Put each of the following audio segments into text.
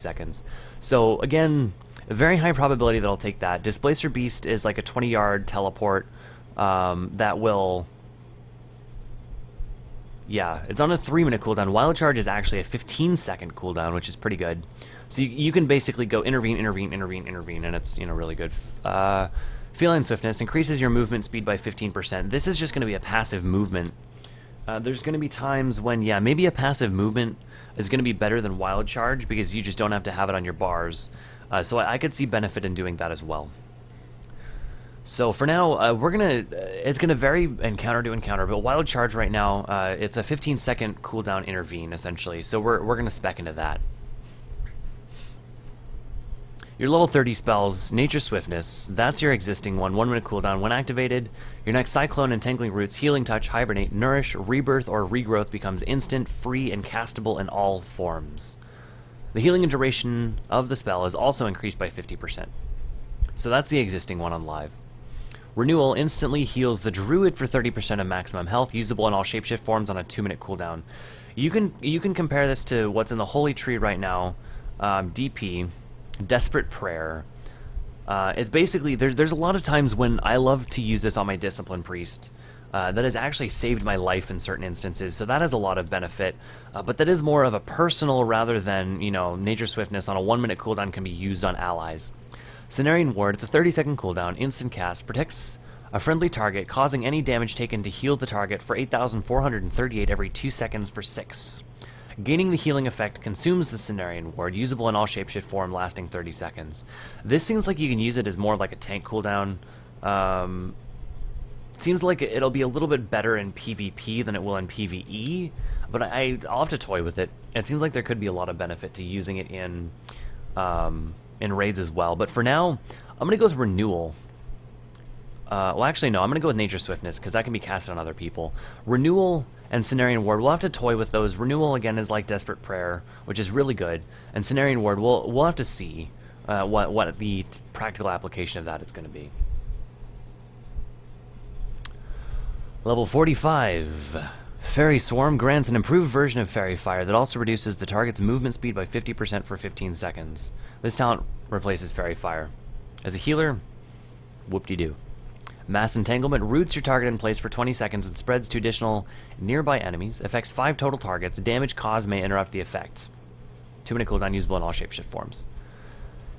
seconds. So again, a very high probability that I'll take that. Displacer Beast is like a 20-yard teleport that will... Yeah, it's on a 3-minute cooldown. Wild Charge is actually a 15-second cooldown, which is pretty good. So you can basically go intervene, and it's, you know, really good. Feline Swiftness increases your movement speed by 15%. This is just going to be a passive movement. There's going to be times when, yeah, maybe a passive movement is going to be better than Wild Charge because you just don't have to have it on your bars. So I could see benefit in doing that as well. So for now, it's gonna vary encounter to encounter, but Wild Charge right now, it's a 15-second cooldown intervene essentially. So we're gonna spec into that. Your level 30 spells, Nature Swiftness, that's your existing one, 1-minute cooldown. When activated, your next Cyclone, Entangling Roots, Healing Touch, Hibernate, Nourish, Rebirth, or Regrowth becomes instant, free, and castable in all forms. The healing and duration of the spell is also increased by 50%. So that's the existing one on live. Renewal instantly heals the Druid for 30% of maximum health, usable in all shapeshift forms on a 2-minute cooldown. You can compare this to what's in the Holy Tree right now, DP, Desperate Prayer. It's basically, there's a lot of times when I love to use this on my Discipline Priest. That has actually saved my life in certain instances, so that has a lot of benefit. But that is more of a personal rather than, you know, Nature Swiftness on a 1-minute cooldown can be used on allies. Cenarian Ward, it's a 30-second cooldown, instant cast, protects a friendly target, causing any damage taken to heal the target for 8,438 every 2 seconds for 6. Gaining the healing effect consumes the Cenarian Ward, usable in all shapeshift form, lasting 30 seconds. This seems like you can use it as more like a tank cooldown. Seems like it'll be a little bit better in PvP than it will in PvE, but I'll have to toy with it. It seems like there could be a lot of benefit to using it in raids as well. But for now, I'm going to go with Renewal. Well, actually, no, I'm going to go with Nature Swiftness, because that can be casted on other people. Renewal and Cenarian Ward, we'll have to toy with those. Renewal, again, is like Desperate Prayer, which is really good. And Cenarian Ward, we'll have to see what the practical application of that is going to be. Level 45. Fairy Swarm grants an improved version of Fairy Fire that also reduces the target's movement speed by 50% for 15 seconds. This talent replaces Fairy Fire. As a healer, whoop-de-doo. Mass Entanglement roots your target in place for 20 seconds and spreads to additional nearby enemies. Affects 5 total targets. Damage caused may interrupt the effect. 2-minute cooldown, usable in all shapeshift forms.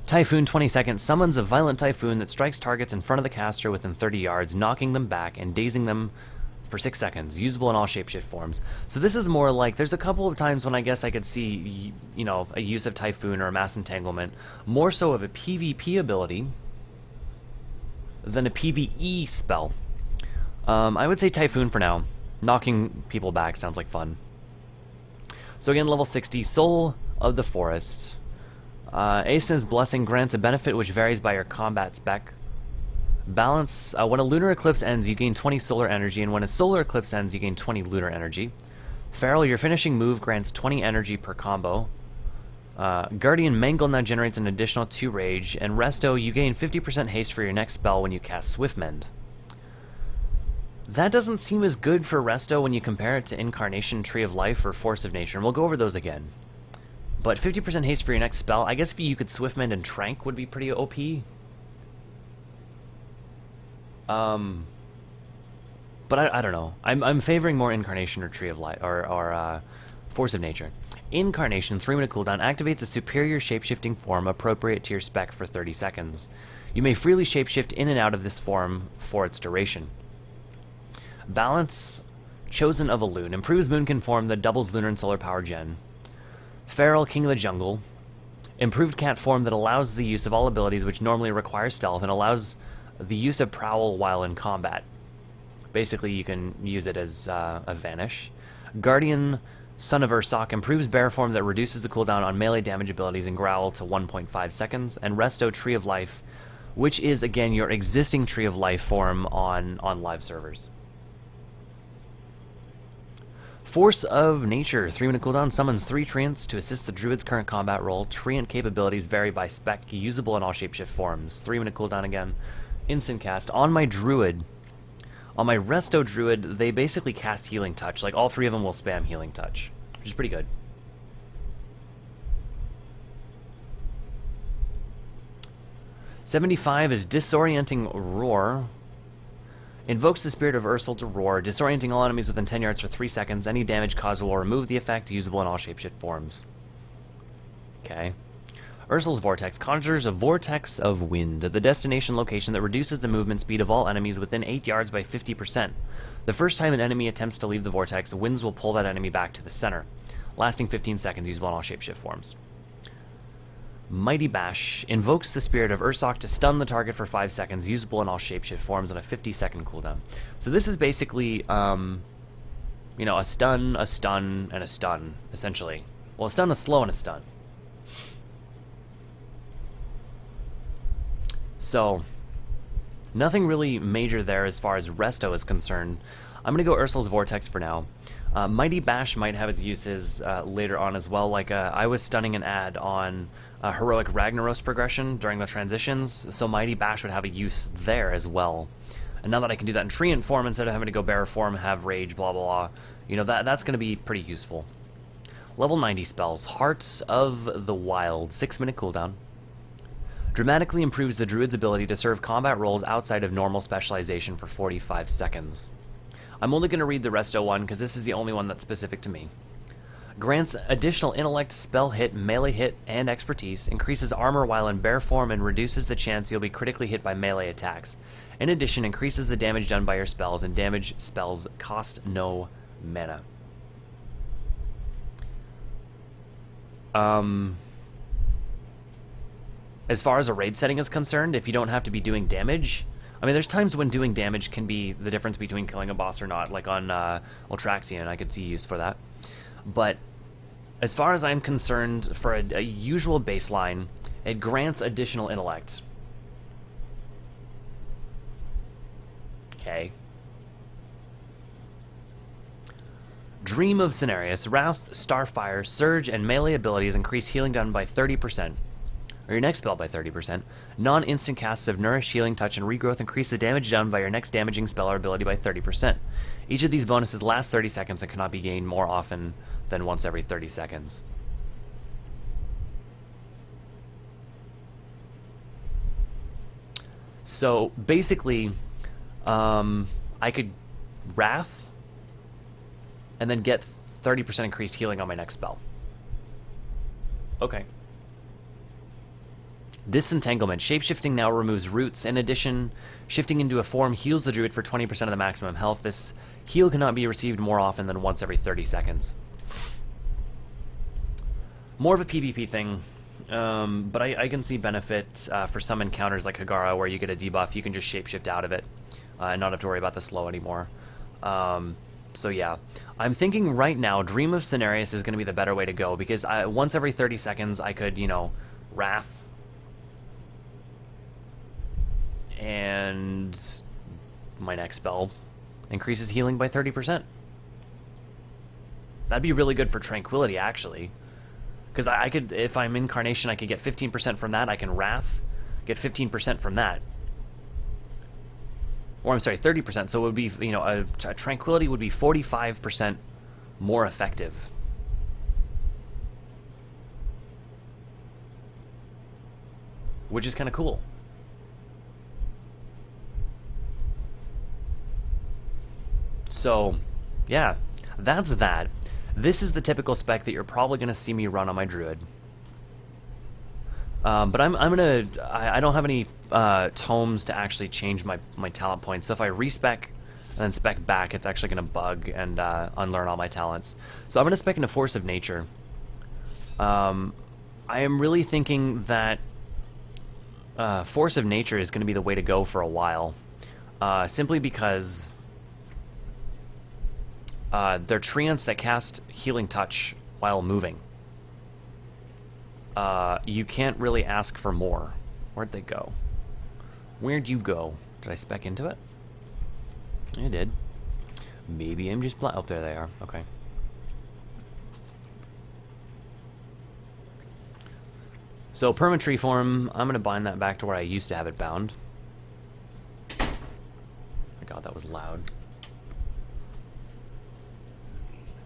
Typhoon, 20 seconds, summons a violent typhoon that strikes targets in front of the caster within 30 yards, knocking them back and dazing them for 6 seconds, usable in all shapeshift forms. So this is more like, there's a couple of times when I guess I could see, you know, a use of Typhoon or a Mass Entanglement, more so of a PvP ability than a PvE spell. I would say Typhoon for now. Knocking people back sounds like fun. So again, level 60, Soul of the Forest. Aeson's Blessing grants a benefit which varies by your combat spec. Balance, when a lunar eclipse ends, you gain 20 solar energy, and when a solar eclipse ends, you gain 20 lunar energy. Feral, your finishing move grants 20 energy per combo. Guardian Mangle now generates an additional 2 rage, and Resto, you gain 50% haste for your next spell when you cast Swiftmend. That doesn't seem as good for Resto when you compare it to Incarnation, Tree of Life, or Force of Nature, and we'll go over those again. But 50% haste for your next spell, I guess if you could Swiftmend and Trank would be pretty OP. But I don't know. I'm favoring more Incarnation or Tree of Life or Force of Nature. Incarnation, 3-minute cooldown, activates a superior shapeshifting form appropriate to your spec for 30 seconds. You may freely shapeshift in and out of this form for its duration. Balance, Chosen of a Loon, improves Moonkin form that doubles lunar and solar power gen. Feral, King of the Jungle, improved cat form that allows the use of all abilities which normally require stealth and allows the use of Prowl while in combat. Basically, you can use it as a Vanish. Guardian, Son of Ursoc, improves bear form that reduces the cooldown on melee damage abilities and growl to 1.5 seconds. And Resto, Tree of Life, which is, again, your existing Tree of Life form on live servers. Force of Nature, 3-minute cooldown, summons 3 Treants to assist the Druid's current combat role. Treant capabilities vary by spec, usable in all shapeshift forms. 3-minute cooldown again. Instant cast. On my Druid, on my Resto Druid, they basically cast Healing Touch. Like, all 3 of them will spam Healing Touch, which is pretty good. 75 is Disorienting Roar. Invokes the spirit of Ursel to roar, disorienting all enemies within 10 yards for 3 seconds. Any damage caused will remove the effect, usable in all shapeshift forms. Okay. Ursel's Vortex conjures a vortex of wind at the destination location that reduces the movement speed of all enemies within 8 yards by 50%. The first time an enemy attempts to leave the vortex, winds will pull that enemy back to the center, lasting 15 seconds, usable in all shapeshift forms. Mighty Bash invokes the spirit of Ursoc to stun the target for 5 seconds, usable in all shapeshift forms on a 50-second cooldown. So this is basically, you know, a stun, and a stun, essentially. Well, a stun, a slow, and a stun. So, nothing really major there as far as Resto is concerned. I'm going to go Ursul's Vortex for now. Mighty Bash might have its uses later on as well. Like, I was stunning an ad on Heroic Ragnaros progression during the transitions, so Mighty Bash would have a use there as well. And now that I can do that in Treant form instead of having to go Bear form, have Rage, blah blah blah, you know, that's going to be pretty useful. Level 90 spells. Hearts of the Wild, 6-minute cooldown. Dramatically improves the Druid's ability to serve combat roles outside of normal specialization for 45 seconds. I'm only going to read the Resto one because this is the only one that's specific to me. Grants additional intellect, spell hit, melee hit, and expertise, increases armor while in bear form, and reduces the chance you'll be critically hit by melee attacks. In addition, increases the damage done by your spells, and damage spells cost no mana. As far as a raid setting is concerned, if you don't have to be doing damage, I mean, there's times when doing damage can be the difference between killing a boss or not, like on Ultraxion, I could see used for that. But as far as I'm concerned, for a usual baseline, it grants additional intellect. Okay. Dream of Cenarius. Wrath, Starfire, Surge, and melee abilities increase healing done by 30%. Or your next spell by 30%. Non-instant casts of Nourish, Healing Touch, and Regrowth increase the damage done by your next damaging spell or ability by 30%. Each of these bonuses lasts 30 seconds and cannot be gained more often than once every 30 seconds. So basically, I could Wrath and then get 30% increased healing on my next spell. Okay. Disentanglement. Shapeshifting now removes roots. In addition, shifting into a form heals the druid for 20% of the maximum health. This heal cannot be received more often than once every 30 seconds. More of a PvP thing, but I can see benefit for some encounters like Hagara where you get a debuff, you can just shapeshift out of it and not have to worry about the slow anymore. So yeah, I'm thinking right now Dream of Cenarius is going to be the better way to go, because once every 30 seconds I could, you know, Wrath, and my next spell increases healing by 30%. That'd be really good for Tranquility, actually. Because I could, if I'm Incarnation, I could get 15% from that. I can Wrath, get 15% from that. Or I'm sorry, 30%. So it would be, you know, a Tranquility would be 45% more effective. Which is kind of cool. So, yeah, that's that. This is the typical spec that you're probably going to see me run on my druid. But I don't have any tomes to actually change my talent points. So if I respec and then spec back, it's actually going to bug and unlearn all my talents. So I'm going to spec into Force of Nature. I am really thinking that Force of Nature is going to be the way to go for a while. Simply because they're treants that cast Healing Touch while moving. You can't really ask for more. Where'd they go? Where'd you go? Did I spec into it? I did. Maybe I'm just oh, there they are. Okay. So Permatree form, I'm going to bind that back to where I used to have it bound. Oh my god, that was loud.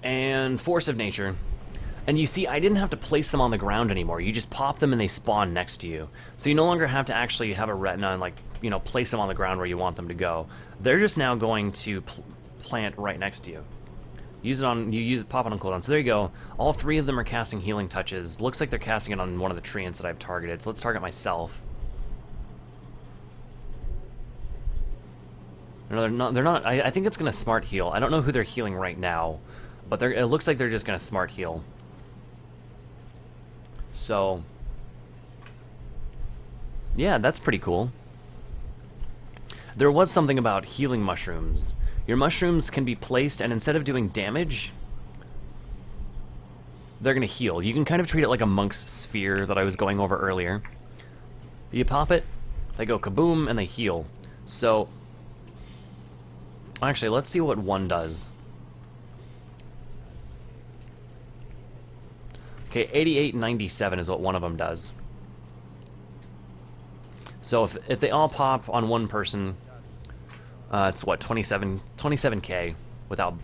And Force of Nature. And you see, I didn't have to place them on the ground anymore. You just pop them and they spawn next to you. So you no longer have to actually have a retina and, like, you know, place them on the ground where you want them to go. They're just now going to plant right next to you. Pop it on cooldown. So there you go. All 3 of them are casting healing touches. Looks like they're casting it on one of the treants that I've targeted. So let's target myself. No, they're not. I think it's going to smart heal. I don't know who they're healing right now, but it looks like they're just going to smart heal. So, yeah, that's pretty cool. There was something about healing mushrooms. Your mushrooms can be placed, and instead of doing damage, they're going to heal. You can kind of treat it like a monk's sphere that I was going over earlier. You pop it, they go kaboom, and they heal. So, actually, let's see what one does. Okay, 8897 is what one of them does. So if they all pop on one person, it's what, 27k without,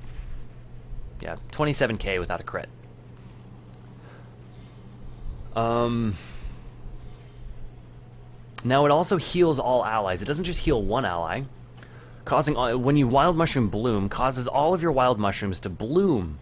yeah, 27k without a crit. Now it also heals all allies. It doesn't just heal one ally. Causing, when you wild mushroom bloom, causes all of your wild mushrooms to bloom